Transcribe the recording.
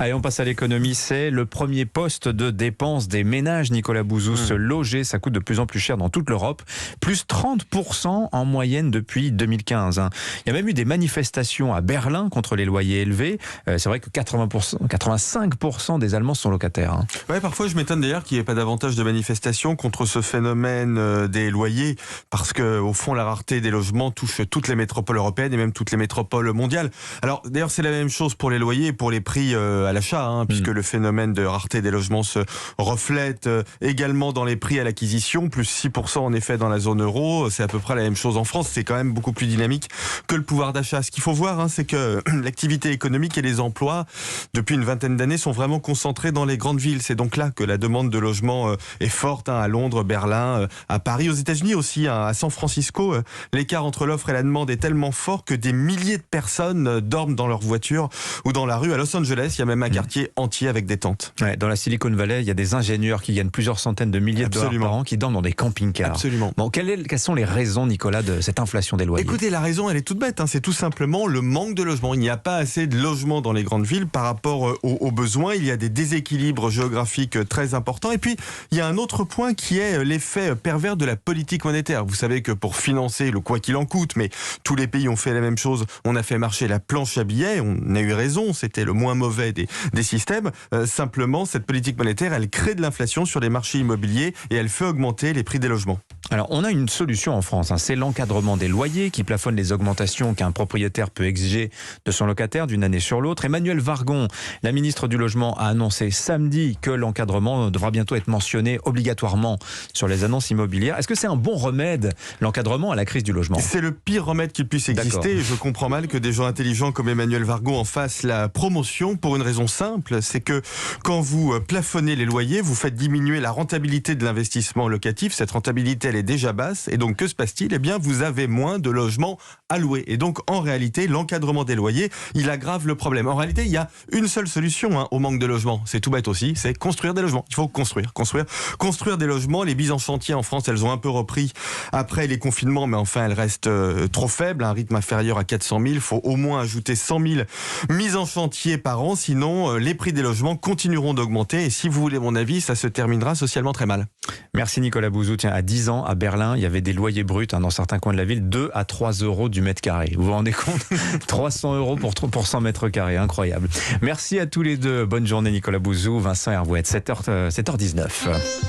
Allez, on passe à l'économie. C'est le premier poste de dépense des ménages, Nicolas Bouzou. Se loger, ça coûte de plus en plus cher dans toute l'Europe. Plus 30% en moyenne depuis 2015. Il y a même eu des manifestations à Berlin contre les loyers élevés. C'est vrai que 85% des Allemands sont locataires. Ouais, parfois je m'étonne d'ailleurs qu'il n'y ait pas davantage de manifestations contre ce phénomène des loyers, parce que au fond la rareté des logements touche toutes les métropoles européennes et même toutes les métropoles mondiales. Alors d'ailleurs c'est la même chose pour les loyers et pour les prix à l'achat, puisque le phénomène de rareté des logements se reflète également dans les prix à l'acquisition, plus 6% en effet dans la zone euro. C'est à peu près la même chose en France. C'est quand même beaucoup plus dynamique que le pouvoir d'achat. Ce qu'il faut voir, c'est que l'activité économique et les emplois depuis une vingtaine d'années sont vraiment concentrés dans les grandes villes. C'est donc là que la demande de logement est forte, à Londres, Berlin, à Paris, aux États-Unis aussi, à San Francisco. L'écart entre l'offre et la demande est tellement fort que des milliers de personnes dorment dans leur voiture ou dans la rue. À Los Angeles, il y a même un quartier entier avec des tentes. Ouais, dans la Silicon Valley, il y a des ingénieurs qui gagnent plusieurs centaines de milliers de dollars par an, qui dorment dans des camping-cars. Absolument. Bon, quelles sont les raisons, Nicolas, de cette inflation des loyers? Écoutez, la raison, elle est toute bête. C'est tout simplement le manque de logements. Il n'y a pas assez de logements dans les grandes villes par rapport aux besoins. Il y a des déséquilibres géographiques très importants. Et puis, il y a un autre point qui est l'effet pervers de la politique monétaire. Vous savez que pour financer le quoi qu'il en coûte, mais tous les pays ont fait la même chose, on a fait marcher la planche à billets. On a eu raison, c'était le moins mauvais des systèmes. Simplement, cette politique monétaire, elle crée de l'inflation sur les marchés immobiliers et elle fait augmenter les prix des logements. Alors, on a une solution en France, c'est l'encadrement des loyers qui plafonne les augmentations qu'un propriétaire peut exiger de son locataire d'une année sur l'autre. Emmanuelle Wargon, la ministre du Logement, a annoncé samedi que l'encadrement devra bientôt être mentionné obligatoirement sur les annonces immobilières. Est-ce que c'est un bon remède, l'encadrement, à la crise du logement? C'est le pire remède qui puisse exister. Et je comprends mal que des gens intelligents comme Emmanuelle Wargon en fassent la promotion pour une raison simple, c'est que quand vous plafonnez les loyers, vous faites diminuer la rentabilité de l'investissement locatif. Cette rentabilité, elle est déjà basse. Et donc, que se passe-t-il? Eh bien, vous avez moins de logements à louer. Et donc, en réalité, l'encadrement des loyers, il aggrave le problème. En réalité, il y a une seule solution au manque de logements. C'est tout bête aussi, c'est construire des logements. Il faut construire des logements. Les mises en chantier en France, elles ont un peu repris après les confinements, mais enfin, elles restent trop faibles, un rythme inférieur à 400 000. Il faut au moins ajouter 100 000 mises en chantier par an, sinon les prix des logements continueront d'augmenter. Et si vous voulez mon avis, ça se terminera socialement très mal. Merci Nicolas Bouzou. Tiens, à 10 ans, à Berlin, il y avait des loyers bruts dans certains coins de la ville, 2 à 3 euros du mètre carré. Vous vous rendez compte? 300 euros pour 100 mètres carrés, incroyable. Merci à tous les deux. Bonne journée Nicolas Bouzou, Vincent Hervouet, 7h19.